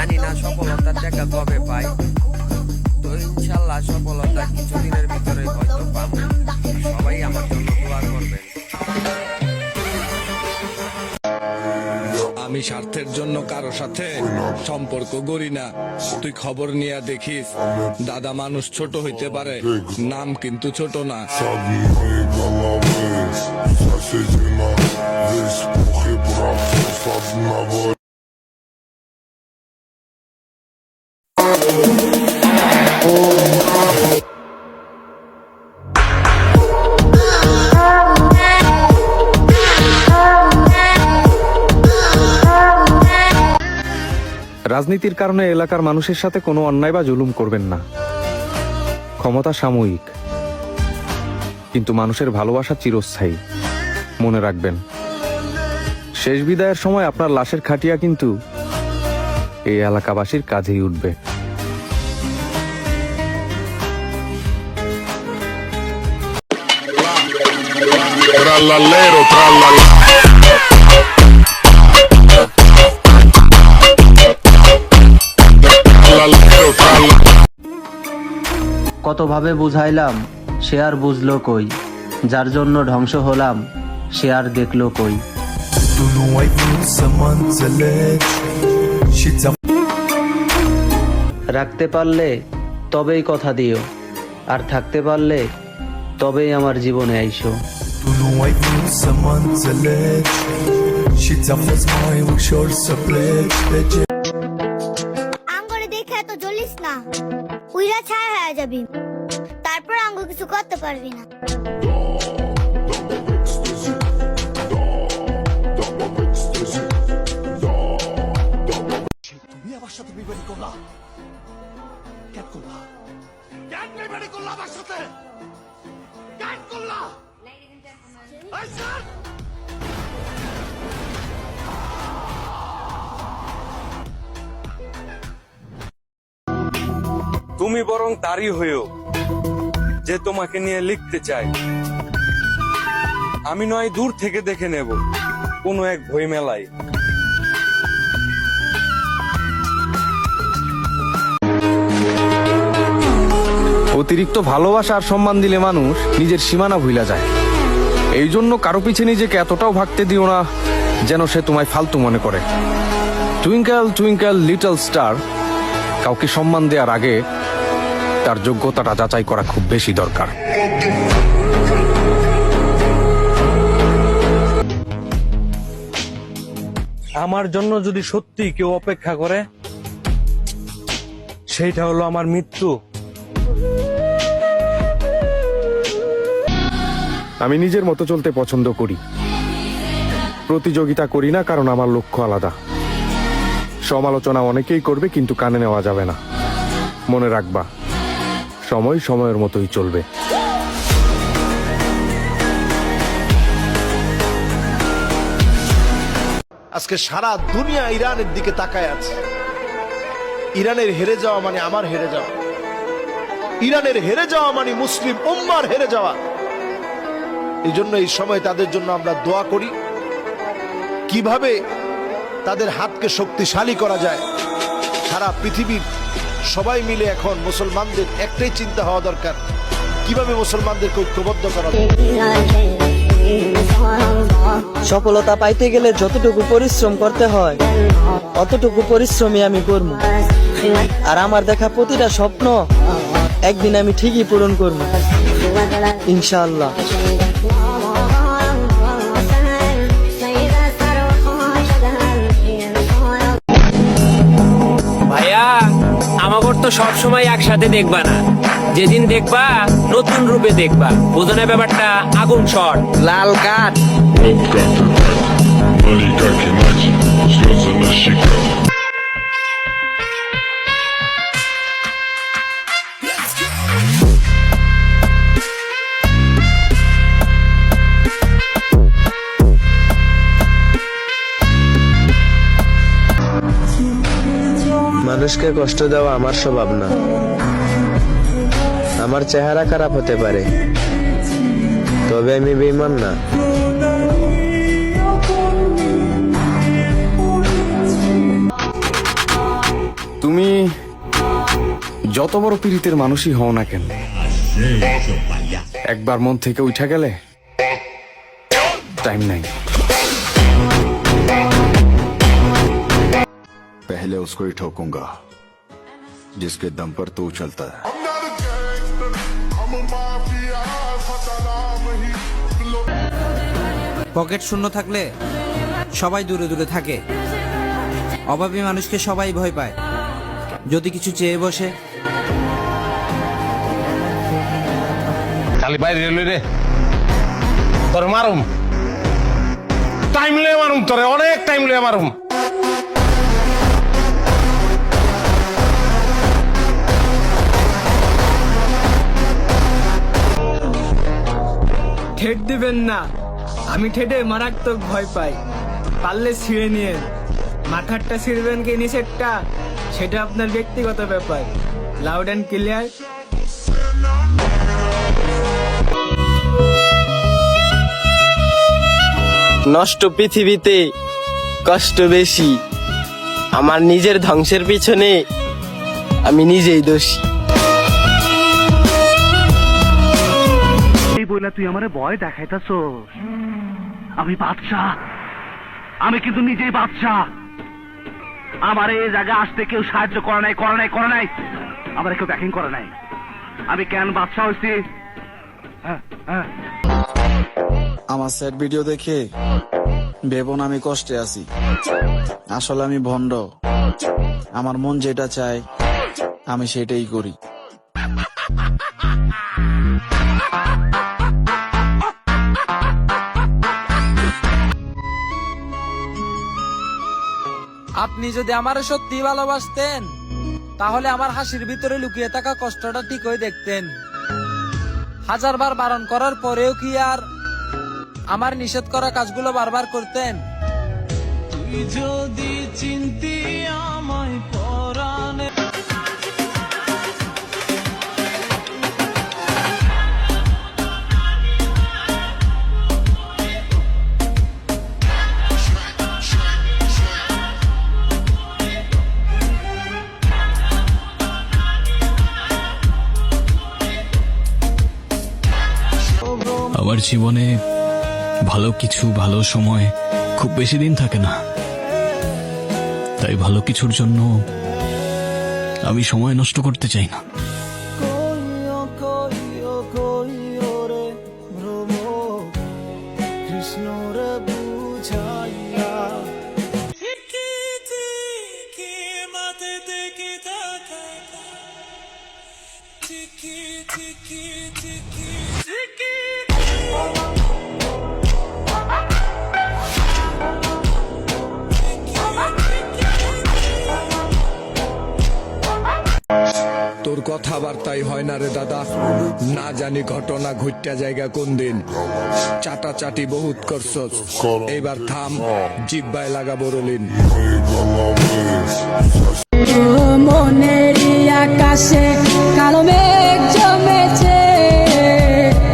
জানি না সফলতার দেখা কবে পাই, তো ইনশাল্লাহ সফলতা কিছুদিনের ভিতরে হয়তো পাবো। সবাই আমার জন্য দোয়া করবেন। আমি স্বার্থের জন্য কারো সাথে সম্পর্ক গড়ি না। তুই খবর নিয়ে দেখিস, দাদা মানুষ ছোট হইতে পারে, নাম কিন্তু ছোট না। রাজনীতির কারণে এলাকার মানুষের সাথে কোনো অন্যায় বা জুলুম করবেন না। ক্ষমতা সাময়িক, কিন্তু মানুষের ভালোবাসা চিরস্থায়ী। মনে রাখবেন, শেষ বিদায়ের সময় আপনার লাশের খাটিয়া কিন্তু এই এলাকাবাসীর কাজেই উঠবে। কতভাবে বুঝাইলাম সে আর বুঝলো কই, যার জন্য ধ্বংস হলাম সে আর দেখলো কই। রাখতে পারলে তবেই কথা দিও, আর থাকতে পারলে তবেই আমার জীবনে আইসো। আঙ্গুরে দেখে এত জ্বলিস না, উইরা ছায়া হয়ে যাবি, তারপর আঙ্গুর কিছু করতে পারবি না। তুমি আমার সাথে বিবাদী করলা, কেন করলা? কেন বিবাদী করলা আমার সাথে? কেন করলা? এই স্যার! তুমি বরং তারই হইও যে তোমাকে নিয়ে লিখতে চাই। আমি নয় দূর থেকে দেখে নেব কোনো এক বই মেলায়। অতিরিক্ত ভালোবাসা আর সম্মান দিলে মানুষ নিজের সীমানা ভুলা যায়। এই জন্য কারো পিছে নিজেকে এতটাও ভাগতে দিও না যেন সে তোমায় ফালতু মনে করে। টুইঙ্কেল টুইঙ্কেল লিটল স্টার, কাউকে সম্মান দেওয়ার আগে তার যোগ্যতাটা যাচাই করা খুব বেশি দরকার। আমার জন্য যদি সত্যি কেউ অপেক্ষা করে, সেইটা হলো আমার মৃত্যু। আমি নিজের মতো চলতে পছন্দ করি, প্রতিযোগিতা করি না, কারণ আমার লক্ষ্য আলাদা। সমালোচনা অনেকেই করবে, কিন্তু কানে নেওয়া যাবে না। মনে রাখবা, সময় সময়ের মতোই চলবে। আজকে সারা দুনিয়া ইরানের দিকে তাকায় আছে। ইরানের হেরে যাওয়া মানে আমার হেরে যাওয়া, ইরানের হেরে যাওয়া মানে মুসলিম উম্মার হেরে যাওয়া। এই জন্য এই সময় তাদের জন্য আমরা দোয়া করি, কিভাবে তাদের হাতকে শক্তিশালী করা যায়। সারা পৃথিবীর সবাই মিলে এখন মুসলমানদের একটাই চিন্তা হওয়া দরকার, কিভাবে মুসলমানদেরকে ঐক্যবদ্ধ করা যায়। সফলতা পাইতে গেলে যতটুকু পরিশ্রম করতে হয় অতটুকু পরিশ্রমই আমি করব, আর আমার দেখা প্রতিটা স্বপ্ন একদিন আমি ঠিকই পূরণ করব ইনশাআল্লাহ। ভাইয়া, আমাগর তো সবসময় একসাথে দেখবা না, যেদিন দেখবা নতুন রূপে দেখবা। বোঝনে ব্যাপারটা? আগুন শট, লাল কাঠ। মানুষকে কষ্ট দেওয়া আমার স্বভাব না। আমার চেহারা খারাপ হতে পারে, তবে আমি বেঈমান না। তুমি যত বড় পীড়িতের মানুষই হও না কেন, একবার মন থেকে উঠা গেলে টাইম নাই। पहले उसको ही ठोकूंगा जिसके दम पर तू चलता है। পকেট শূন্য থাকলে সবাই দূরে দূরে থাকে, অভাবী মানুষকে সবাই ভয় পায়, যদি কিছু চেয়ে বসে খালি বাইরে এলো রে, তোর মারুম, টাইম লয়ে মারুম, তোরে অনেক টাইম লয়ে মারুম। ঠেট দিবেন না, আমি ঠেটে মারাত্মক ভয় পাই, পারলে ছিঁড়ে নিয়ে মাথারটা ছিঁড়বেন কি নিচেরটা সেটা আপনার ব্যক্তিগত ব্যাপার। Loud and clear. নষ্ট পৃথিবীতে কষ্ট বেশি, আমার নিজের ধ্বংসের পিছনে আমি নিজেই দোষী। তুই আমারে ভয় দেখাইতাছ, আমি বাদশাহ, আমি কিন্তু নিজেই বাদশাহ। আমার এই জায়গা আসতে কেউ সাহায্য করে নাই, আমার কেউ ব্যাকিং করে নাই। আমি কেন বাদশাহ হয়েছি? আমার সেট ভিডিও দেখে ভেবন আমি কষ্টে আছি, আসলে আমি ভণ্ড। আমার মন যেটা চায় আমি সেটাই করি। আপনি যদি আমার সত্যি ভালোবাসতেন তাহলে আমার হাসির ভিতরে লুকিয়ে থাকা কষ্টটা ঠিক হয়ে দেখতেন। হাজারবার বারণ করার পরেও কি আর আমার নিষেধ করা কাজগুলো বারবার করতেন? যদি চিনতি আমায় পরাণে। আমার জীবনে ভালো কিছু, ভালো সময় খুব বেশি দিন থাকে না, তাই ভালো কিছুর জন্য আমি সময় নষ্ট করতে চাই না। তোর কথাবার্তাই হয় না রে দাদা, না জানি ঘটনা ঘুরটা জায়গা কোন দিন। চাটাচাটি বহুত করছস, এইবার থাম, জিব্বায় লাগাবো রলিন। মনের আকাশে কালো মেঘ জমেছে,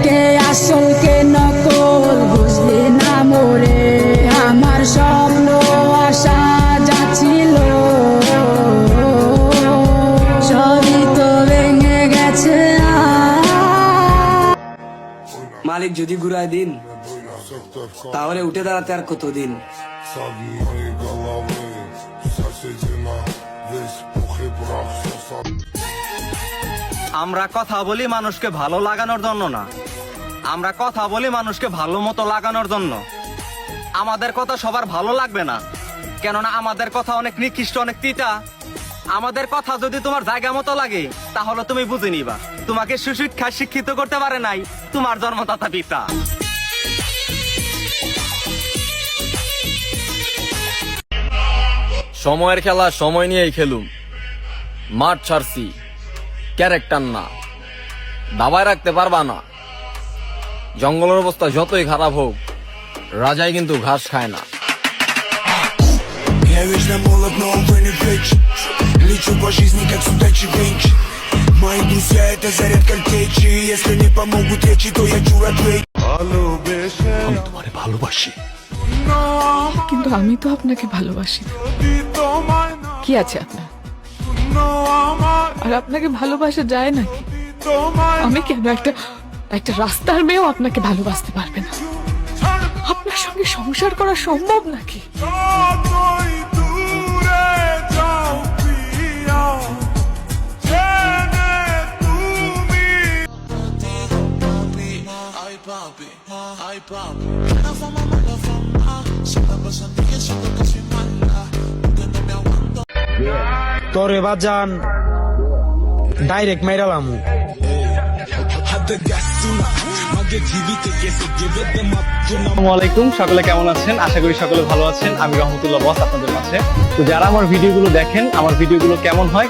কে আসল কে নকল বুঝলি না মোরে। আমার স্বপ্ন আশা যাচ্ছিল সবই তো ভেঙে গেছে। মালিক যদি ঘুরায় দিন তাহলে উঠে দাঁড়াতে আর কতদিন? আমরা কথা বলি মানুষকে ভালো লাগানোর জন্য না, আমরা কথা বলি মানুষকে ভালো মতো লাগানোর জন্য। আমাদের কথা সবার ভালো লাগবে না, কেননা আমাদের কথা অনেক নিকৃষ্ট, অনেক তিতা। আমাদের কথা যদি তোমার জায়গা মতো লাগে তাহলে তুমি বুঝে নিবা তোমাকে সুশিক্ষায় শিক্ষিত করতে পারে নাই তোমার জন্মদাতা পিতা। সময়ের খেলা সময় নিয়েই খেলুম, মাঠ ছাড়ছি ক্যারেক্টার না, দাবায় রাখতে পারবা না। জঙ্গলের অবস্থা যতই খারাপ হোক, রাজাই কিন্তু ঘাস খায় না। Я вечно молод, но увы не веч. Лечу по жизни, как судачий бенч. Мои друзья — это заряд картечи. Если не помогут речи, то я чур ответь. আমি তোমারে ভালোবাসি, কিন্তু আমি তো আপনাকে ভালোবাসি। কি আছে আপনার? আর আপনাকে ভালোবাসা যায় নাকি? আমি কেন একটা রাস্তার মেয়েও আপনাকে ভালোবাসতে পারবে না? আপনার সঙ্গে সংসার করা সম্ভব নাকি? তোরে বাজান ডাইরেক্ট মাইরালাম। আসসালামু আলাইকুম, সকলে কেমন আছেন? আশা করি সকলে ভালো আছেন। আমি রহমতুল্লাহ বস আপনাদের মাঝে। তো যারা আমার ভিডিওগুলো দেখেন, আমার ভিডিওগুলো কেমন হয়